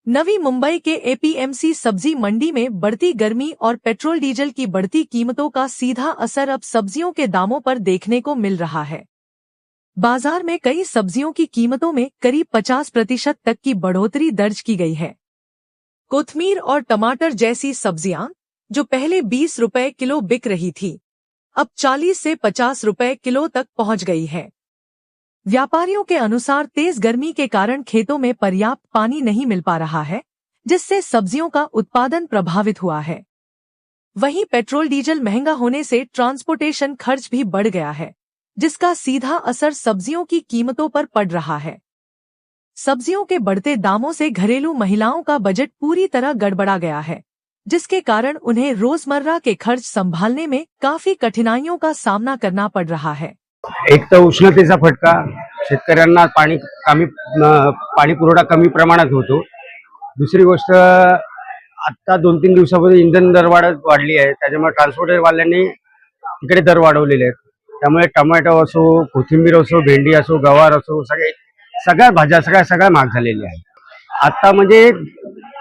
नवी मुंबई के APMC सब्जी मंडी में बढ़ती गर्मी और पेट्रोल डीजल की बढ़ती कीमतों का सीधा असर अब सब्जियों के दामों पर देखने को मिल रहा है। बाजार में कई सब्जियों की कीमतों में करीब 50% तक की बढ़ोतरी दर्ज की गई है। कोथमीर और टमाटर जैसी सब्जियां, जो पहले 20 रुपए किलो बिक रही थी, अब 40 से 50 रुपए किलो तक पहुंच गई है। व्यापारियों के अनुसार तेज गर्मी के कारण खेतों में पर्याप्त पानी नहीं मिल पा रहा है, जिससे सब्जियों का उत्पादन प्रभावित हुआ है। वहीं पेट्रोल डीजल महंगा होने से ट्रांसपोर्टेशन खर्च भी बढ़ गया है, जिसका सीधा असर सब्जियों की कीमतों पर पड़ रहा है। सब्जियों के बढ़ते दामों से घरेलू महिलाओं का बजट पूरी तरह गड़बड़ा गया है, जिसके कारण उन्हें रोजमर्रा के खर्च संभालने में काफी कठिनाइयों का सामना करना पड़ रहा है। एक तर उष्णतेचा फटका, शेतकऱ्यांना पाणी पुरवठा कमी प्रमाणात होतो। दुसरी गोष्ट, आता 2-3 दिवसापूर्वी इंधन दरवाढ वाढली आहे, त्याच्यामुळे ट्रान्सपोर्टरवाल्यांनी तिकडे दर वाढवलेले आहेत। त्यामुळे टोमॅटो असो, कोथिंबीर असो, भेंडी असो, गवार असो, सगळ्या भाज्या सगळ्या महाग झालेल्या आहेत। आता म्हणजे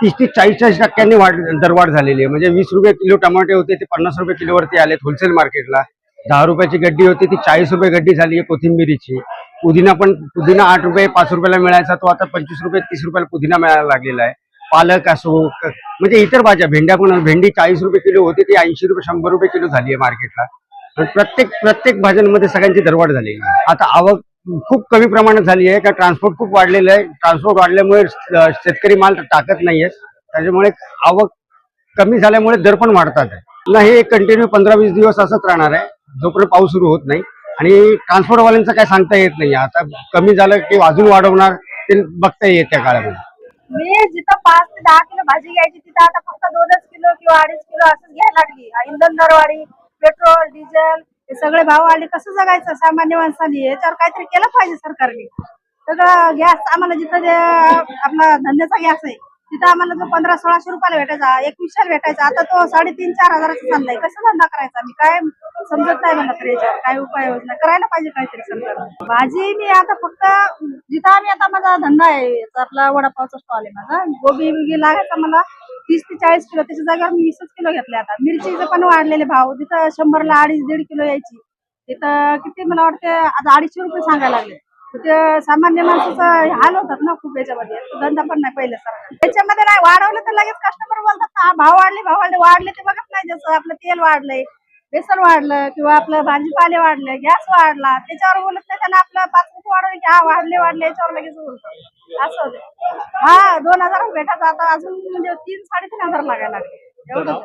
30-40% दरवाढ झालेली आहे। म्हणजे 20 रुपये किलो टमाटे होते ते 50 रुपये किलोवरती आलेत होलसेल मार्केटला। 10 रुपयाची गड्डी होती ती 40 रुपये गड्डी झाली आहे कोथिंबीरीची। पुदिना 8 रुपये 5 रुपयाला मिळायचा तो आता 25 रुपये 30 रुपयाला पुदिना मिळायला लागलेला आहे। पालक असो, म्हणजे इतर भाज्या, भेंडी 40 रुपये किलो होती ती 80 रुपये 100 रुपये किलो झाली आहे मार्केटला। प्रत्येक भाज्यांमध्ये सगळ्यांची दरवाढ झालेली आहे। आता आवक खूप कमी प्रमाणात झाली आहे, का ट्रान्सपोर्ट खूप वाढलेलं आहे। ट्रान्सपोर्ट वाढल्यामुळे शेतकरी माल टाकत नाहीये, त्याच्यामुळे आवक कमी झाल्यामुळे दर पण वाढतात आहे। नाही, हे कंटिन्यू 15-20 दिवस असंच राहणार आहे, जोपर्यंत पाऊस सुरू होत नाही। आणि ट्रान्सपोर्टवाल्यांचं काय सांगता येत नाही, आता कमी झालं की अजून वाढवणार ते बघता येत त्या काळामध्ये। मी जिथं 5 ते 10 किलो भाजी घ्यायची तिथं आता फक्त 2च किलो किंवा 2.5 किलो असं घ्यायला लागली। इंधन दरवाढी, पेट्रोल डिझेल हे सगळे भाव आले, कसं जगायचं सामान्य माणसाने? याच्यावर काहीतरी केलं पाहिजे सरकारने। सगळं गॅस आम्हाला जिथं आपला धंद्याचा गॅस आहे तिथं आम्हाला जो 1500-1600 रुपयाला भेटायचा, 2100 भेटायचा, आता तो 3,500-4,000 हजाराचा चाललाय। कसं धंदा करायचा? मी काय समजत नाही मला तर याच्यावर काय उपाययोजना करायला पाहिजे काहीतरी सरकारने। भाजी मी आता फक्त जिथं आम्ही आता माझा धंदा आहे, आपला वडापावचा स्टॉल आहे माझा, गोबी बिगी लागायचा मला 30 ते 40 किलो, त्याच्या जागेवर मी 20 किलो घेतले। आता मिरचीचे पण वाढलेले भाव, जिथं 100ला 2.5-1.5 किलो यायची तिथं किती मला वाटतं आता 250 रुपये सांगायला लागले। ते सामान्य माणसाचं हाल होतात ना खूप याच्यामध्ये, धंदा पण नाही पहिले सारखा। त्याच्यामध्ये नाही वाढवलं तर लगेच कस्टमर बोलतात ना भाव वाढले ते बघत नाही। जसं आपलं तेल वाढलंय, बेसन वाढलं किंवा आपलं भाजीपाले वाढले, गॅस वाढला, त्याच्यावर बोलत नाही। त्यांना आपलं 5 रुपये वाढवले की वाढले याच्यावर लगेच बोलतो असं होतं। 2000 भेटायचं आता अजून म्हणजे 3-3,500 लागायला लागले एवढं।